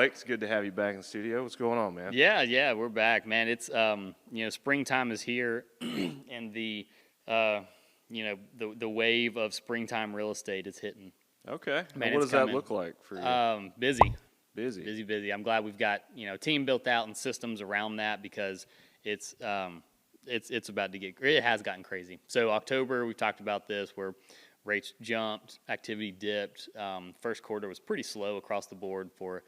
Blake, it's good to have you back in the studio. What's going on, man? Yeah, we're back, man. It's springtime is here, and the wave of springtime real estate is hitting. Okay. Man, what it's does coming. that look like for you? Busy. I'm glad we've got a team built out and systems around that because it's about to it has gotten crazy. So October, we talked about this where rates jumped, activity dipped. First quarter was pretty slow across the board for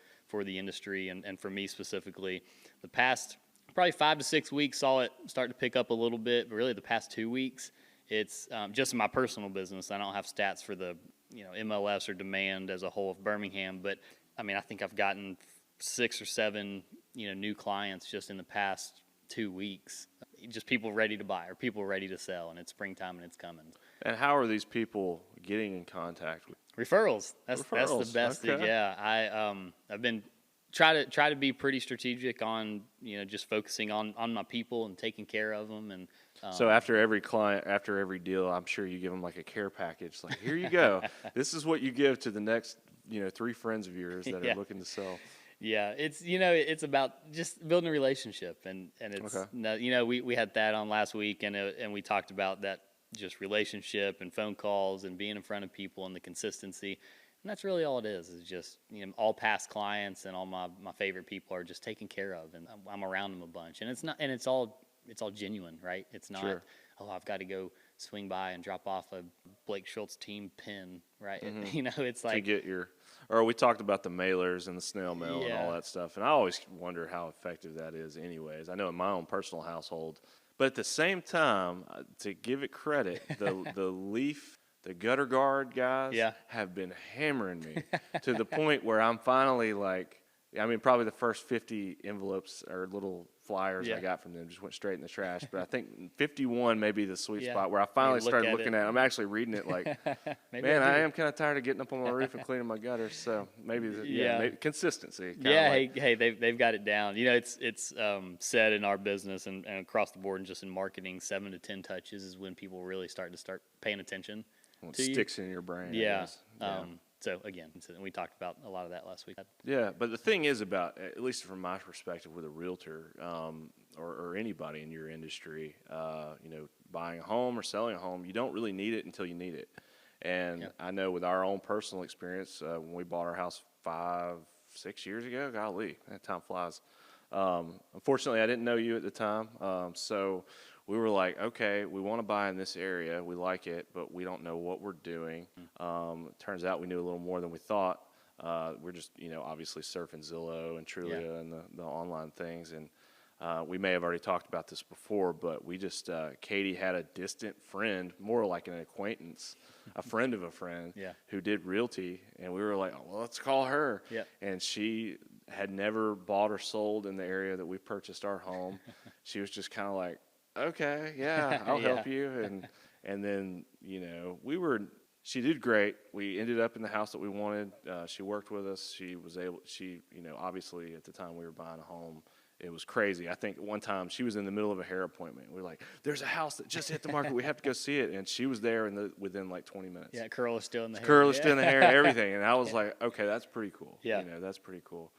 the industry and for me specifically. The past probably 5 to 6 weeks saw it start to pick up a little bit, but really the past 2 weeks, it's just in my personal business. I don't have stats for the MLS or demand as a whole of Birmingham, but I mean, I think I've gotten 6 or 7 new clients just in the past 2 weeks. Just people ready to buy or people ready to sell, and it's springtime and it's coming. And how are these people getting in contact with referrals? That's the best okay. thing. Yeah, I've been try to be pretty strategic on just focusing on my people and taking care of them. And so after every client, after every deal, I'm sure you give them like a care package. Like, here you go. This is what you give to the next 3 friends of yours that are looking to sell. Yeah, it's about just building a relationship, and it's okay. We had that on last week, and we talked about that, just relationship and phone calls and being in front of people and the consistency, and that's really all it is just all past clients and all my favorite people are just taken care of, and I'm around them a bunch, and it's all genuine, right? It's not I've got to go swing by and drop off a Blake Shultz team pin, right? Mm-hmm. It's like to get or we talked about the mailers and the snail mail and all that stuff, and I always wonder how effective that is anyways. I know in my own personal household, but at the same time, to give it credit, the gutter guard guys have been hammering me to the point where I'm finally probably the first 50 envelopes or little flyers I got from them just went straight in the trash. But I think 51 may be the sweet spot where I finally started looking at it. I'm actually reading it like, man, I am kind of tired of getting up on my roof and cleaning my gutters. So maybe, maybe consistency. Hey, they've got it down. It's said in our business and across the board and just in marketing, 7 to 10 touches is when people really start paying attention. It sticks in your brain. Yeah. So again, we talked about a lot of that last week. Yeah, but the thing is about, at least from my perspective with a realtor or anybody in your industry, buying a home or selling a home, you don't really need it until you need it. And I know with our own personal experience, when we bought our house 5-6 years ago, golly, that time flies. Unfortunately, I didn't know you at the time, so we were like, okay, we want to buy in this area. We like it, but we don't know what we're doing. Turns out we knew a little more than we thought. We're just, obviously surfing Zillow and Trulia and the online things. And we may have already talked about this before, but we just, Katie had a distant friend, more like an acquaintance, a friend of a friend who did realty. And we were like, oh, well, let's call her. And she had never bought or sold in the area that we purchased our home. She was just kind of like, okay, I'll help you. And then, she did great. We ended up in the house that we wanted. She worked with us. Obviously at the time we were buying a home, it was crazy. I think one time she was in the middle of a hair appointment. We were like, there's a house that just hit the market. We have to go see it. And she was there within like 20 minutes. Yeah, curl is still in the hair. Curl is still in the hair and everything. And I was like, okay, that's pretty cool. Yeah. That's pretty cool.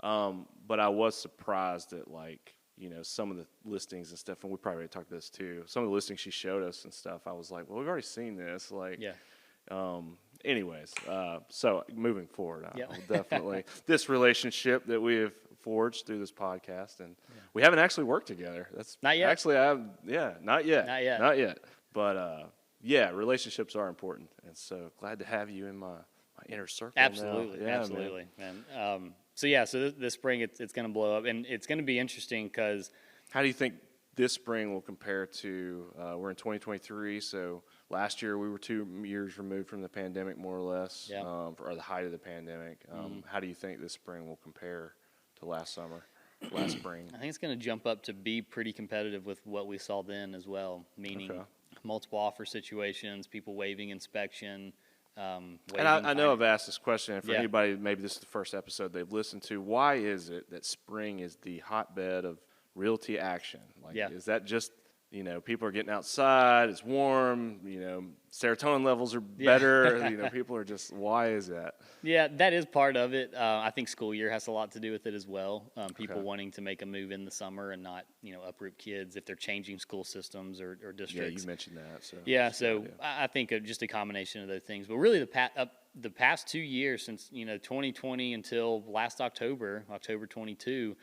But I was surprised at some of the listings and stuff, and we probably already talked about this too. Some of the listings she showed us and stuff, I was like, well, we've already seen this. Anyways, so moving forward, I'll definitely this relationship that we have forged through this podcast, and we haven't actually worked together. That's not yet. Actually, not yet. But relationships are important, and so glad to have you in my inner circle. Absolutely, now. Absolutely, man. So this spring it's going to blow up, and it's going to be interesting because. How do you think this spring will compare to? We're in 2023, so last year we were 2 years removed from the pandemic, more or less, or the height of the pandemic. How do you think this spring will compare to last spring? I think it's going to jump up to be pretty competitive with what we saw then as well, meaning multiple offer situations, people waiving inspection. And I know I've asked this question, and for anybody, maybe this is the first episode they've listened to, why is it that spring is the hotbed of realty action? Is that just you know, people are getting outside, it's warm, you know, serotonin levels are better, you know, people are just, why is that? Yeah, that is part of it. I think school year has a lot to do with it as well. People wanting to make a move in the summer and not, you know, uproot kids if they're changing school systems or districts. Yeah, you mentioned that. So yeah, so I think just a combination of those things. But really the past 2 years since, you know, 2020 until last October 22,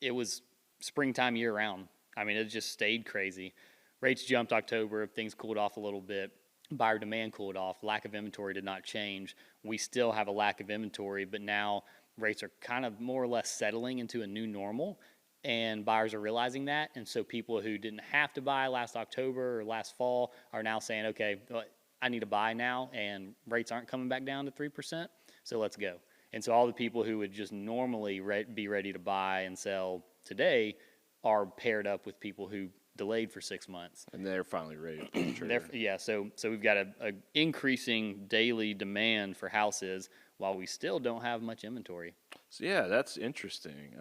it was springtime year round. I mean, it just stayed crazy. Rates jumped October, things cooled off a little bit. Buyer demand cooled off. Lack of inventory did not change. We still have a lack of inventory, but now rates are kind of more or less settling into a new normal, and buyers are realizing that. And so people who didn't have to buy last October or last fall are now saying, okay, well, I need to buy now, and rates aren't coming back down to 3%, so let's go. And so all the people who would just normally be ready to buy and sell today are paired up with people who delayed for 6 months. And they're finally ready to pull the trigger. Yeah, so we've got a increasing daily demand for houses while we still don't have much inventory. So yeah, that's interesting.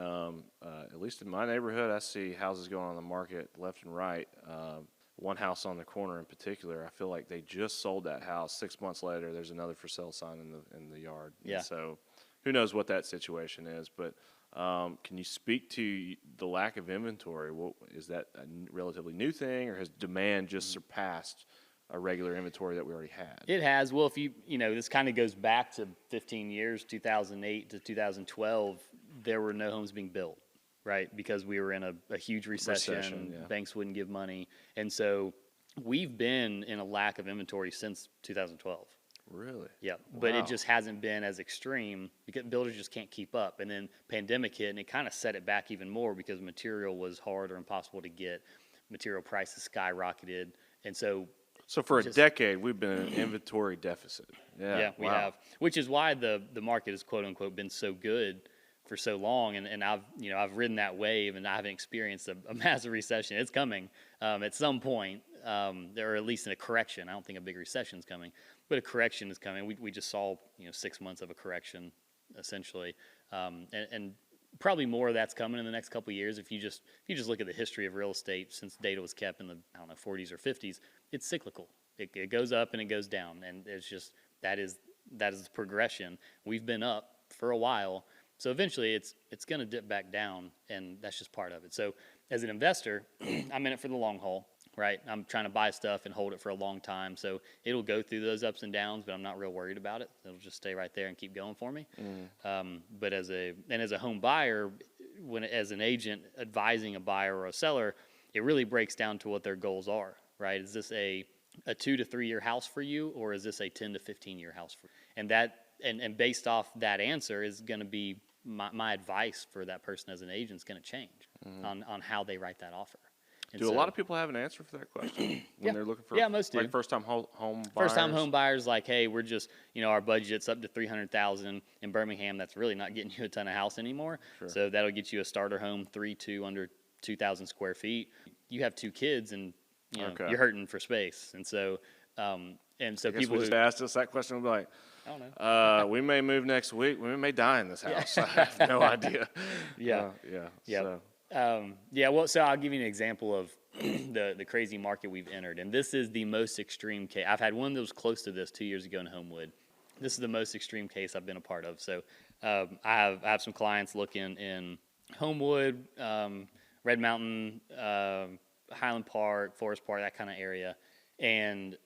At least in my neighborhood, I see houses going on the market left and right. One house on the corner in particular, I feel like they just sold that house. 6 months later, there's another for sale sign in the yard. Yeah. And so who knows what that situation is, but can you speak to the lack of inventory? Is that a relatively new thing, or has demand just surpassed a regular inventory that we already had? It has. Well, if you know, this kind of goes back to 15 years, 2008 to 2012, there were no homes being built, right? Because we were in a huge recession, yeah. Banks wouldn't give money. And so we've been in a lack of inventory since 2012. Really? Yeah, but it just hasn't been as extreme because builders just can't keep up. And then pandemic hit, and it kind of set it back even more because material was hard or impossible to get. Material prices skyrocketed, and so for a decade we've been in an inventory deficit. Yeah, we have, which is why the market has quote unquote been so good for so long. And I've ridden that wave, and I haven't experienced a massive recession. It's coming at some point, or at least in a correction. I don't think a big recession is coming. But a correction is coming. We just saw 6 months of a correction, essentially, and probably more of that's coming in the next couple of years. If you just look at the history of real estate since data was kept in the 40s or 50s, it's cyclical. It goes up and it goes down, and it's just that is the progression. We've been up for a while, so eventually it's going to dip back down, and that's just part of it. So as an investor, I'm in it for the long haul. Right, I'm trying to buy stuff and hold it for a long time, so it'll go through those ups and downs, but I'm not real worried about it. It'll just stay right there and keep going for me. But as a home buyer, as an agent advising a buyer or a seller, it really breaks down to what their goals are. Right, is this a 2 to 3 year house for you, or is this a 10 to 15 year house for you? And based off that answer is going to be my advice for that person as an agent is going to change on how they write that offer. And do a lot of people have an answer for that question when they're looking for most do. Like first-time home buyers? First-time home buyers, like, hey, we're just, our budget's up to $300,000 in Birmingham. That's really not getting you a ton of house anymore. Sure. So that'll get you a starter home, 3-2 under 2,000 square feet. You have 2 kids, and you're hurting for space. And so, people who just asked us that question will be like, I don't know. We may move next week. We may die in this house. I have no idea. Yeah. So. So I'll give you an example of the crazy market we've entered, and this is the most extreme case. I've had one that was close to this 2 years ago in Homewood. This is the most extreme case I've been a part of. So I have some clients looking in Homewood, Red Mountain, Highland Park, Forest Park, that kind of area, and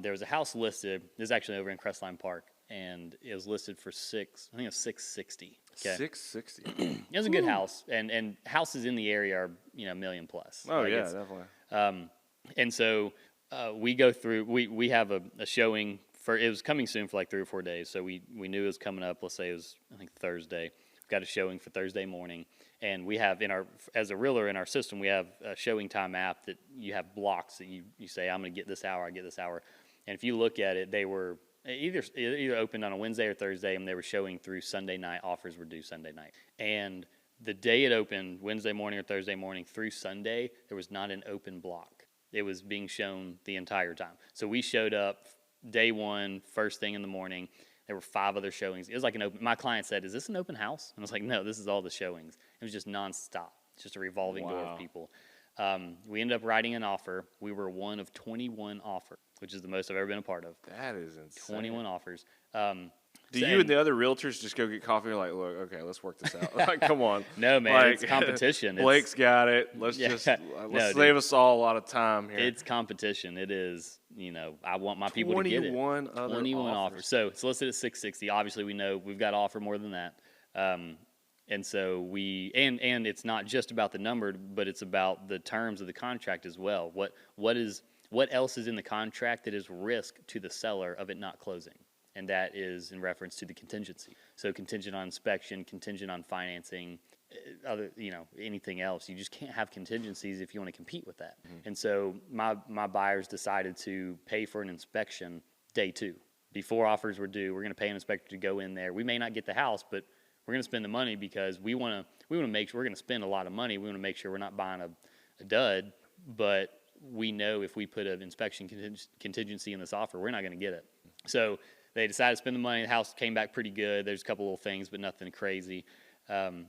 there was a house listed. This is actually over in Crestline Park, and it was listed for $660. Okay. $660. It was a good house, and houses in the area are $1 million plus. Oh yeah, definitely. And so we go through. We have a showing for. It was coming soon for like 3 or 4 days, so we knew it was coming up. Let's say it was Thursday. Got a showing for Thursday morning, and we have as a realtor in our system, we have a showing time app that you have blocks that you say, I'm going to get this hour, I get this hour, and if you look at it, they were either opened on a Wednesday or Thursday, and they were showing through Sunday night. Offers were due Sunday night. And the day it opened, Wednesday morning or Thursday morning through Sunday, there was not an open block. It was being shown the entire time. So we showed up day one, first thing in the morning. There were 5 other showings. It was like an open. My client said, "Is this an open house?" And I was like, "No, this is all the showings." It was just nonstop. It's just a revolving door of people. We ended up writing an offer. We were one of 21 offers, which is the most I've ever been a part of. That is insane. 21 offers. Do you and the other realtors just go get coffee and like, look, okay, let's work this out? Like, come on. No, man, like, it's competition. Blake's got it. Let's save us all a lot of time here. It's competition. It is, I want my people to get it. 21 offers. So it's listed at 660. Obviously, we know we've got to offer more than that. And so and it's not just about the number, but it's about the terms of the contract as well. What else is in the contract that is risk to the seller of it not closing? And that is in reference to the contingency. So contingent on inspection, contingent on financing, anything else. You just can't have contingencies if you want to compete with that. Mm-hmm. And so my buyers decided to pay for an inspection day 2. Before offers were due, we're going to pay an inspector to go in there. We may not get the house, but we're going to spend the money because we want to make sure we're going to spend a lot of money. We want to make sure we're not buying a dud, but we know if we put an inspection contingency in this offer, we're not going to get it. So they decided to spend the money. The house came back pretty good. There's a couple little things, but nothing crazy. And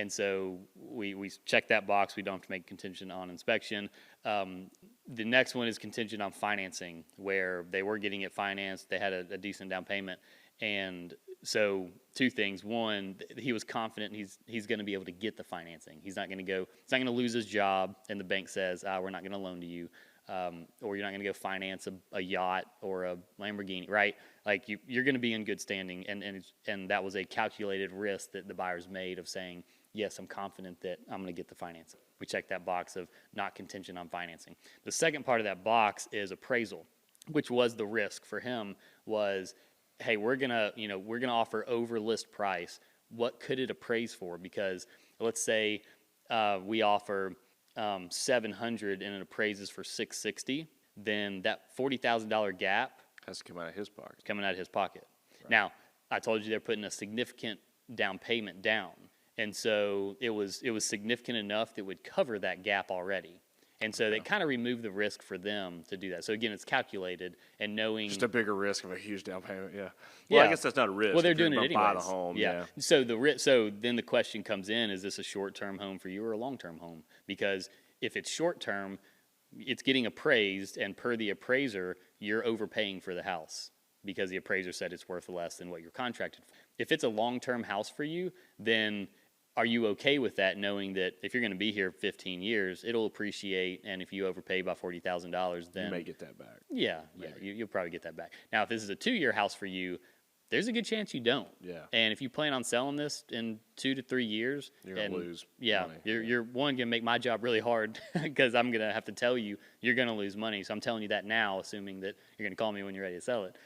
so we checked that box. We don't have to make contingent on inspection. The next one is contingent on financing, where they were getting it financed. They had a decent down payment. And so 2 things. One, he was confident he's going to be able to get the financing. He's not going to lose his job, and the bank says, we're not going to loan to you. Or you're not going to go finance a yacht or a Lamborghini, right? Like you're going to be in good standing, and that was a calculated risk that the buyers made of saying, yes, I'm confident that I'm going to get the financing. We checked that box of not contingent on financing. The second part of that box is appraisal, which was the risk for him was, hey, we're gonna offer over list price. What could it appraise for? Because let's say we offer 700 and it appraises for 660, then that $40,000 gap has to come out of his pocket. Coming out of his pocket. Right. Now, I told you they're putting a significant down payment down, and so it was significant enough that would cover that gap already. And so they kind of removed the risk for them to do that. So again, it's calculated and knowing just a bigger risk of a huge down payment. Yeah. Well, I guess that's not a risk. Well, they're doing it anyways. Buy the home. Yeah. So then the question comes in: is this a short-term home for you or a long-term home? Because if it's short-term, it's getting appraised, and per the appraiser, you're overpaying for the house because the appraiser said it's worth less than what you're contracted for. If it's a long-term house for you, then are you okay with that, knowing that if you're going to be here 15 years, it'll appreciate, and if you overpay by $40,000, then you may get that back. Yeah, you'll probably get that back. Now, if this is a 2-year house for you, there's a good chance you don't. Yeah. And if you plan on selling this in 2 to 3 years, you're going to lose money. You're going to make my job really hard because I'm going to have to tell you you're going to lose money. So I'm telling you that now, assuming that you're going to call me when you're ready to sell it.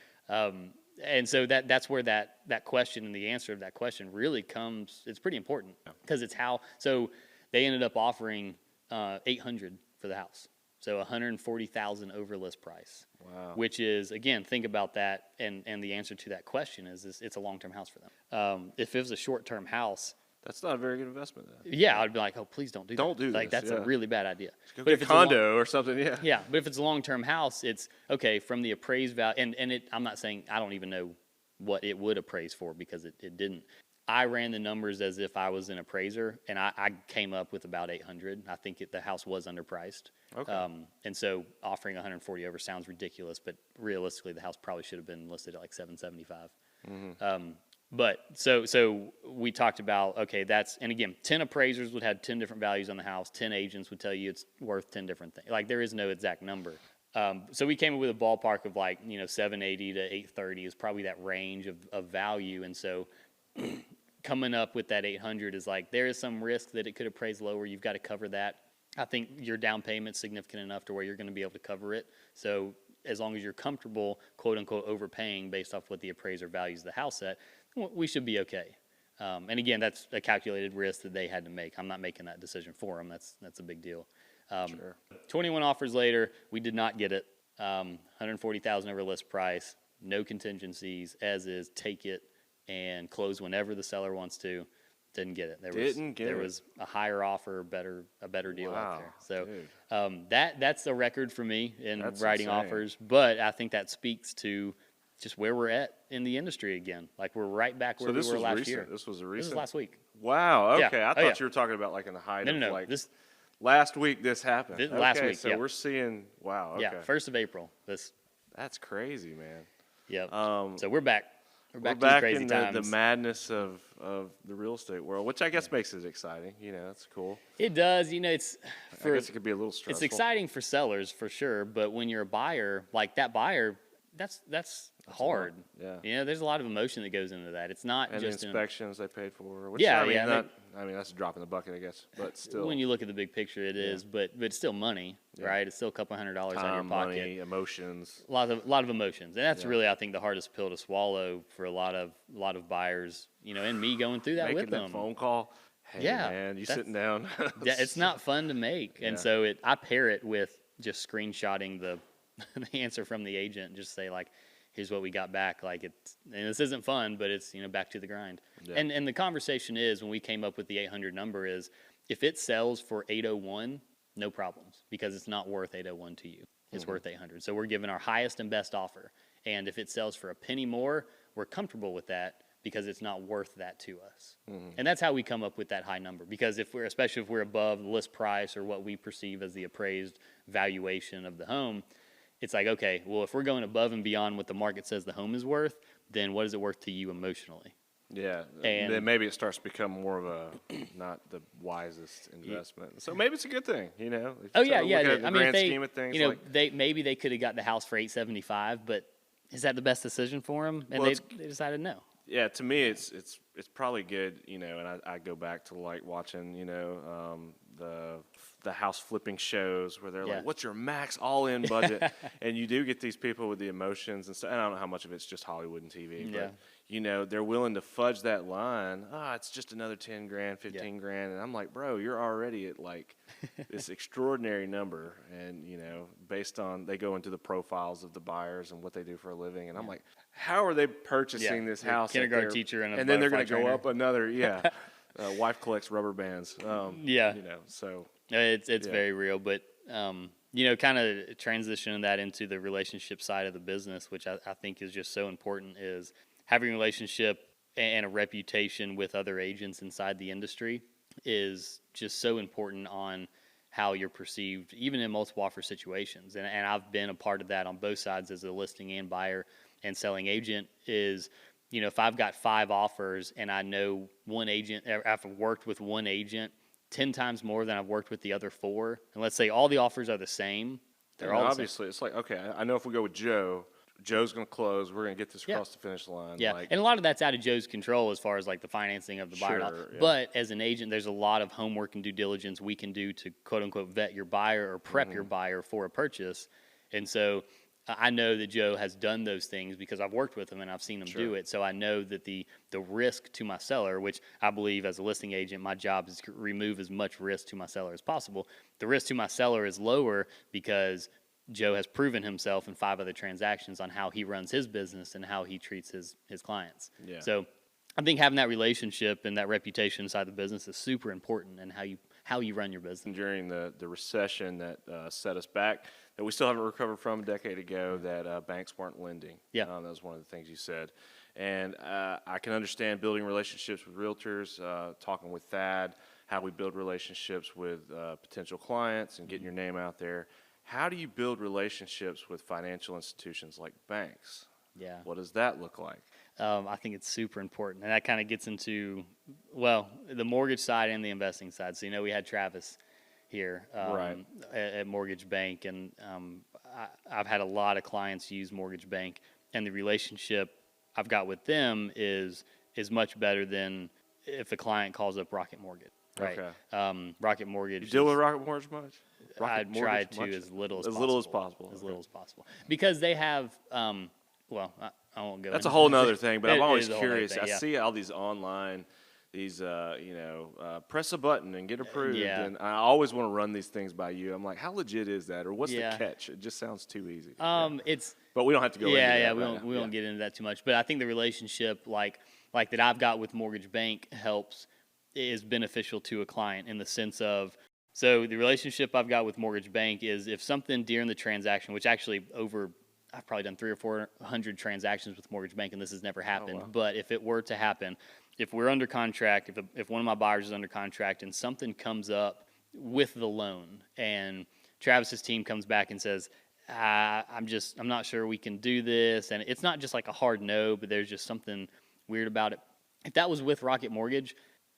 And so that's where that question and the answer of that question really comes. It's pretty important because it's how. So they ended up offering $800 for the house, so $140,000 over list price. Wow. Which is, again, think about that, and the answer to that question is it's a long-term house for them. If it was a short-term house, that's not a very good investment then. Yeah, I'd be like, oh, please don't do that. Don't do like, this. That's a really bad idea. Go get a condo or something, yeah. Yeah, but if it's a long-term house, it's, okay, from the appraised value, and I'm not saying, I don't even know what it would appraise for because it didn't. I ran the numbers as if I was an appraiser, and I came up with about $800. I think the house was underpriced. Okay. And so offering $140 over sounds ridiculous, but realistically, the house probably should have been listed at like $775. Mm-hmm. But so we talked about, okay, and again, 10 appraisers would have 10 different values on the house. 10 agents would tell you it's worth 10 different things. Like, there is no exact number. So we came up with a ballpark of like, 780 to 830 is probably that range of value. And so coming up with that 800 is like, there is some risk that it could appraise lower. You've got to cover that. I think your down payment's significant enough to where you're going to be able to cover it. So as long as you're comfortable, quote unquote, overpaying based off what the appraiser values the house at, we should be okay. And again, that's a calculated risk that they had to make. I'm not making that decision for them. That's a big deal. Sure. 21 offers later, we did not get it. $140,000 over list price, no contingencies, as is, take it and close whenever the seller wants to. Didn't get it. There was a higher offer, a better deal out there. So that's a record for me in writing offers. But I think that speaks to just where we're at in the industry again. Like, we're right back where we were last year. This was a recent? This was last week. Wow. Okay. Yeah. I thought you were talking about like in the height of No. like last week this happened. Last week, so we're seeing. Wow. Okay. Yeah, 1st of April. That's crazy, man. Yep. So we're back. We're back to back crazy in times. the madness of the real estate world, which I guess makes it exciting. That's cool. It does. I guess it could be a little stressful. It's exciting for sellers for sure, but when you're a buyer, like that buyer, that's hard. Yeah. There's a lot of emotion that goes into that. It's not and just the inspections they paid for. Which, Yeah, I mean, that's a drop in the bucket, I guess. But still, when you look at the big picture, it is. But it's still money, right? It's still a couple $100 out of your pocket. Money, emotions. A lot of emotions, and that's really, I think, the hardest pill to swallow for a lot of buyers. And me going through that with them. Making that phone call. Hey, man, you sitting down? It's not fun to make, and so I pair it with just screenshotting the answer from the agent, and just say like, here's what we got back. And this isn't fun, but it's, back to the grind. Yeah. And the conversation is, when we came up with the 800 number, is if it sells for 801, no problems, because it's not worth 801 to you. It's worth 800. So we're giving our highest and best offer. And if it sells for a penny more, we're comfortable with that, because it's not worth that to us. And that's how we come up with that high number, because especially if we're above the list price or what we perceive as the appraised valuation of the home, it's like, okay, well, if we're going above and beyond what the market says the home is worth, then what is it worth to you emotionally? Yeah, and then maybe it starts to become more of a not the wisest investment. So maybe it's a good thing, Oh yeah. I mean, scheme of things, maybe they could have got the house for $875, but is that the best decision for them? And they decided no. Yeah, to me, it's probably good, and I go back to like watching, the house flipping shows where they're like, what's your max all-in budget? And you do get these people with the emotions and stuff. And I don't know how much of it's just Hollywood and TV, but they're willing to fudge that line. It's just another 10 grand, 15 grand. And I'm like, bro, you're already at like this extraordinary number. And, based on, they go into the profiles of the buyers and what they do for a living. And I'm like, how are they purchasing this house? Kindergarten teacher and then they're going to go up another, wife collects rubber bands. So it's very real, but kind of transitioning that into the relationship side of the business, which I think is just so important, is having a relationship and a reputation with other agents inside the industry is just so important on how you're perceived, even in multiple offer situations. And I've been a part of that on both sides as a listing and buyer and selling agent. Is if I've got 5 offers and I know one agent, I've worked with one agent 10 times more than I've worked with the other 4, and let's say all the offers are the same, they're all obviously the same. It's like, okay, I know if we go with Joe's going to close, we're going to get this across the finish line. Yeah, and a lot of that's out of Joe's control as far as like the financing of the buyer. Yeah. But as an agent, there's a lot of homework and due diligence we can do to quote unquote vet your buyer or prep your buyer for a purchase. And so I know that Joe has done those things because I've worked with him and I've seen him do it. So I know that the risk to my seller, which I believe as a listing agent, my job is to remove as much risk to my seller as possible. The risk to my seller is lower because Joe has proven himself in 5 other transactions on how he runs his business and how he treats his clients. Yeah. So I think having that relationship and that reputation inside the business is super important, and how you run your business. During the recession that set us back, that we still haven't recovered from a decade ago, that banks weren't lending. Yeah. That was one of the things you said. And I can understand building relationships with realtors, talking with Thad, how we build relationships with potential clients and getting your name out there. How do you build relationships with financial institutions like banks? Yeah. What does that look like? I think it's super important. And that kind of gets into, the mortgage side and the investing side. So, we had Travis here at Mortgage Bank, and I've had a lot of clients use Mortgage Bank, and the relationship I've got with them is much better than if a client calls up Rocket Mortgage. Right. Okay. Rocket Mortgage. You deal with Rocket Mortgage much? I try to as little as possible. As little as possible. As little as possible. Because they have, I won't go. That's a whole nother thing, but I'm always curious. I see all these online, press a button and get approved. Yeah. And I always want to run these things by you. I'm like, how legit is that? Or what's the catch? It just sounds too easy. But we don't have to go into that. We won't get into that too much. But I think the relationship like that I've got with Mortgage Bank is beneficial to a client in the sense of, so the relationship I've got with Mortgage Bank is if something during the transaction, which actually I've probably done 300 or 400 transactions with Mortgage Bank, and this has never happened. Oh, wow. But if it were to happen, if we're under contract, if one of my buyers is under contract and something comes up with the loan, and Travis's team comes back and says, I'm not sure we can do this. And it's not just like a hard no, but there's just something weird about it. If that was with Rocket Mortgage,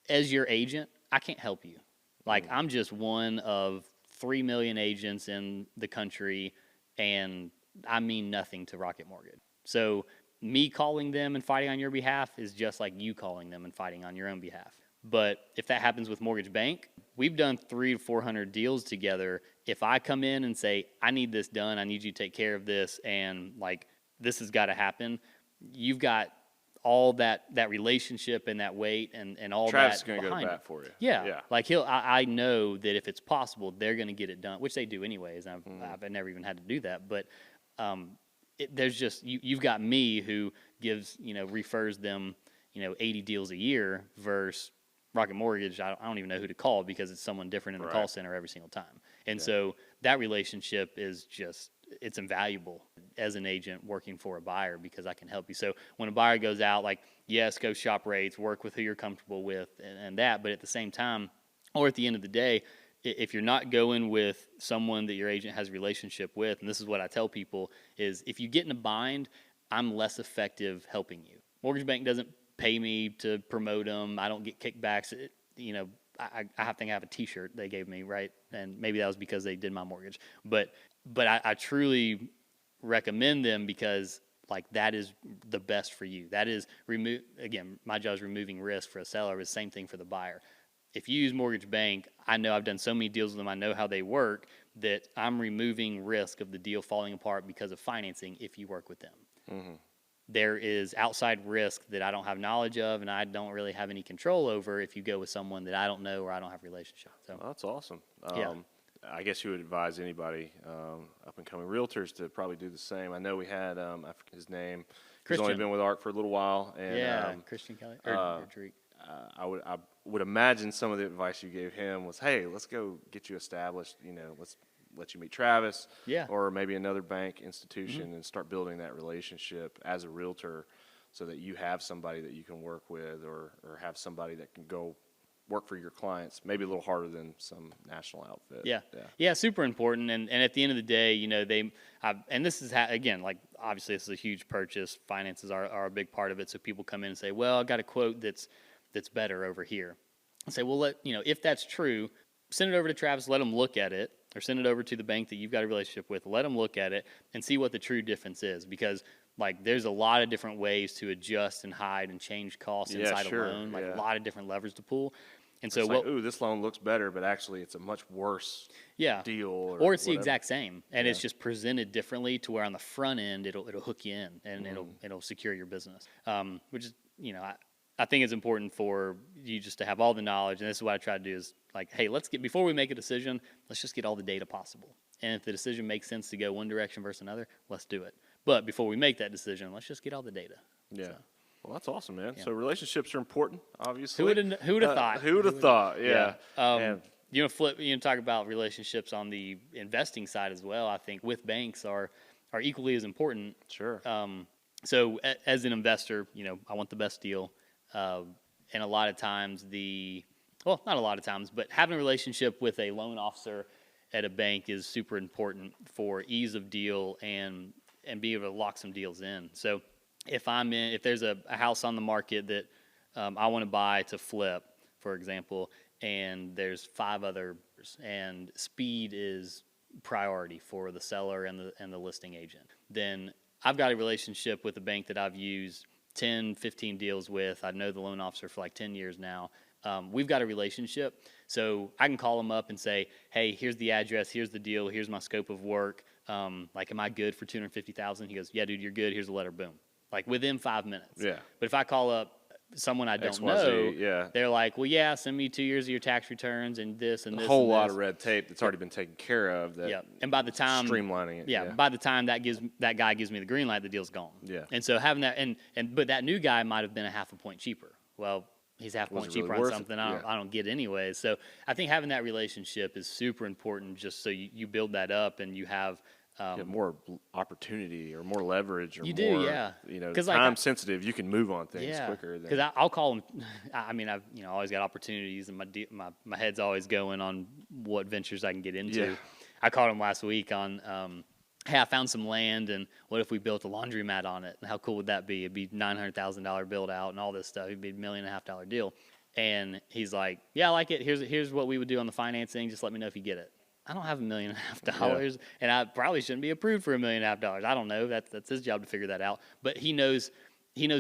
as your agent, I can't help you. Like, I'm just one of 3 million agents in the country, and I mean nothing to Rocket Mortgage. So me calling them and fighting on your behalf is just like you calling them and fighting on your own behalf. But if that happens with Mortgage Bank, we've done 300 to 400 deals together. If I come in and say, I need this done, I need you to take care of this, and like this has got to happen, you've got all that relationship and that weight and all Travis that. Travis is going to go to bat for you. Yeah. Like I know that if it's possible, they're going to get it done, which they do anyways. I've never even had to do that. But there's just, you've got me who gives, refers them, 80 deals a year versus Rocket Mortgage. I don't even know who to call because it's someone different in the call center every single time. And so that relationship is just, it's invaluable as an agent working for a buyer because I can help you. So when a buyer goes out, like, yes, go shop rates, work with who you're comfortable with and that, but at the same time, or at the end of the day, if you're not going with someone that your agent has a relationship with, and this is what I tell people, is if you get in a bind, I'm less effective helping you. Mortgage Bank doesn't pay me to promote them. I don't get kickbacks. I think I have a T-shirt they gave me, right? And maybe that was because they did my mortgage. But I truly recommend them because like that is the best for you. That is again, my job is removing risk for a seller. It's the same thing for the buyer. If you use Mortgage Bank, I know I've done so many deals with them. I know how they work that I'm removing risk of the deal falling apart because of financing if you work with them. Mm-hmm. There is outside risk that I don't have knowledge of and I don't really have any control over if you go with someone that I don't know or I don't have a relationship. So that's awesome. I guess you would advise anybody up-and-coming realtors to probably do the same. I know we had, I forget his name. He's only been with ARC for a little while. And, Christian Kelly. Or Drake. I would imagine some of the advice you gave him was, hey, let's go get you established, let's let you meet Travis or maybe another bank institution and start building that relationship as a realtor so that you have somebody that you can work with or have somebody that can go work for your clients, maybe a little harder than some national outfit. Yeah, super important. And at the end of the day, and this is, again, like obviously this is a huge purchase. Finances are a big part of it. So people come in and say, well, I got a quote that's better over here. I say, well, if that's true, send it over to Travis, let him look at it, or send it over to the bank that you've got a relationship with, let them look at it and see what the true difference is. Because like there's a lot of different ways to adjust and hide and change costs inside a loan, like a lot of different levers to pull. And so, this loan looks better, but actually it's a much worse deal. Or it's the exact same, and it's just presented differently to where on the front end it'll hook you in and it'll secure your business. Which is, I think it's important for you just to have all the knowledge, and this is what I try to do is like, hey, before we make a decision, let's just get all the data possible. And if the decision makes sense to go one direction versus another, let's do it. But before we make that decision, let's just get all the data. Yeah. So. Well, that's awesome, man. Yeah. So relationships are important, obviously. Who would have thought? Who would have thought? Yeah. Flip. Talk about relationships on the investing side as well. I think with banks are equally as important. Sure. So as an investor, I want the best deal, and a lot of times not a lot of times, but having a relationship with a loan officer at a bank is super important for ease of deal and be able to lock some deals in. So if there's a house on the market that I want to buy to flip, for example, and there's 5 others, and speed is priority for the seller and the listing agent, then I've got a relationship with a bank that I've used 10, 15 deals with. I know the loan officer for like 10 years now. We've got a relationship, so I can call them up and say, hey, here's the address, here's the deal, here's my scope of work. Am I good for $250,000? He goes, yeah, dude, you're good. Here's a letter. Boom. Like within 5 minutes. Yeah. But if I call up someone I don't XYZ, know, they're like, well, yeah, send me 2 years of your tax returns and this and this. A whole lot of red tape that's already been taken care of. And by the time streamlining it. By the time that guy gives me the green light, the deal's gone. Yeah. And so having that but that new guy might have been a half a point cheaper. Well, he's half a point cheaper on something I don't get anyway. So I think having that relationship is super important, just so you build that up and you have more opportunity or more leverage or time sensitive. You can move on things quicker. Because I'll call them. I've always got opportunities, and my head's always going on what ventures I can get into. Yeah. I called him last week on, hey, I found some land, and what if we built a laundromat on it? And how cool would that be? It'd be $900,000 build out and all this stuff. It'd be $1.5 million deal. And he's like, yeah, I like it. Here's what we would do on the financing. Just let me know if you get it. I don't have $1.5 million, and I probably shouldn't be approved for $1.5 million. I don't know. That's his job to figure that out. But he knows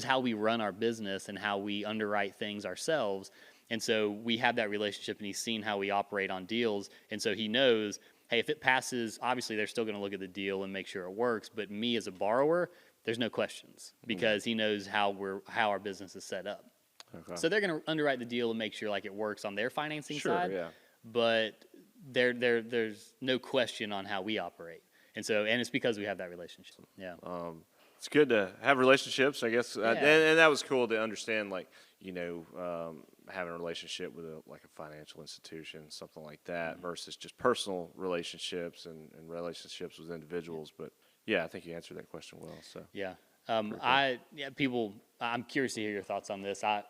how we run our business and how we underwrite things ourselves. And so we have that relationship, and he's seen how we operate on deals. And so he knows, hey, if it passes, obviously they're still going to look at the deal and make sure it works. But me as a borrower, there's no questions because he knows how our business is set up. Okay. So they're going to underwrite the deal and make sure like it works on their financing side. Yeah. But there's no question on how we operate. And it's because we have that relationship. Yeah. It's good to have relationships, I guess. Yeah. And that was cool to understand, like, having a relationship with a financial institution, something like that, versus just personal relationships and relationships with individuals. But yeah, I think you answered that question well. So yeah. I'm curious to hear your thoughts on this. I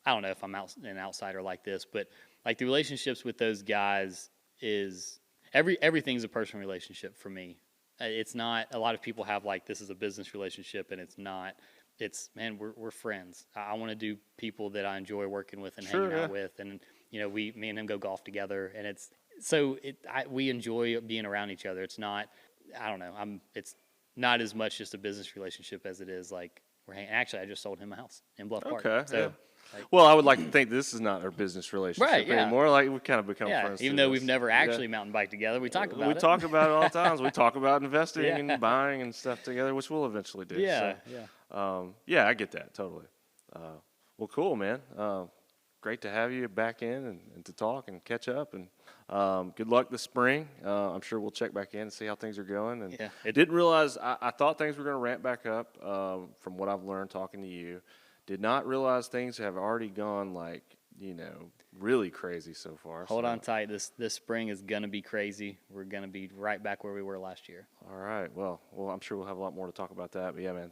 don't know if I'm an outsider like this, but like the relationships with those guys is everything's a personal relationship for me. It's not, a lot of people have like, this is a business relationship, and it's not. It's, man, we're friends. I want to do people that I enjoy working with and hanging out with. And, me and him go golf together, and we enjoy being around each other. It's not, I don't know. It's not as much just a business relationship as it is like we're hanging. Actually, I just sold him a house in Bluff Park. Okay. So, yeah. Well, I would like to think this is not our business relationship anymore. Like, we've kind of become friends. Even though we've never actually mountain biked together, we talk about it. We talk about it all the time. We talk about investing and buying and stuff together, which we'll eventually do. Yeah, I get that totally. Well, cool, man. Great to have you back in and to talk and catch up. And good luck this spring. I'm sure we'll check back in and see how things are going. And didn't realize, I thought things were going to ramp back up from what I've learned talking to you. Did not realize things have already gone really crazy so far. Hold on tight. This spring is going to be crazy. We're going to be right back where we were last year. All right. Well, I'm sure we'll have a lot more to talk about that. But yeah, man.